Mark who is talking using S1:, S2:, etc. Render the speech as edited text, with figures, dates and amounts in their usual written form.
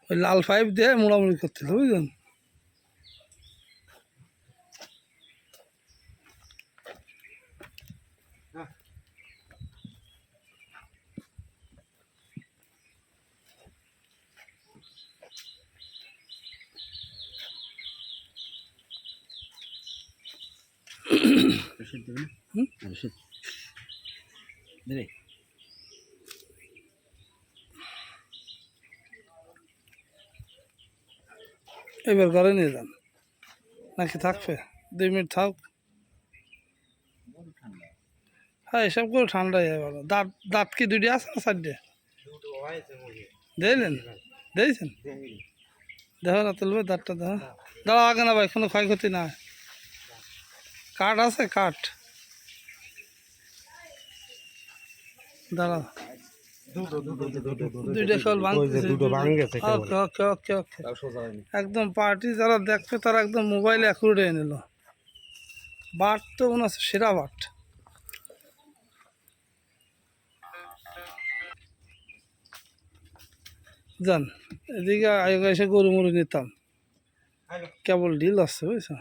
S1: ওই লাল পাইপ দিয়ে মোড়ামুড়ি করছিল বুঝলেন। এবার ঘরে নিয়ে যান নাকি থাকবে 2 মিনিট থাক। হ্যাঁ এসব করে ঠান্ডা যায় ভালো। দাঁত দাঁত কি 2টি আছে না 4টে? দিলেন দিয়েছেন দেখো না তুলবে দাঁতটা দেখো। দাঁড়া আগে না ভাই কোনো ক্ষয়ক্ষতি না। কাঠ আছে কাঠ দাঁড়া 2টা কেবল ভাঙতেছে। ওকে ওকে ওকে ওকে একদম পার্টি যারা দেখবে তারা একদম মোবাইলে অ্যাকুরেট হয়ে নিল। বাট তো মনে হচ্ছে সেরা বাট। যান এদিকে আগে এসে গরু মরু নিতাম কেবল ডিল আসছে বুঝছো।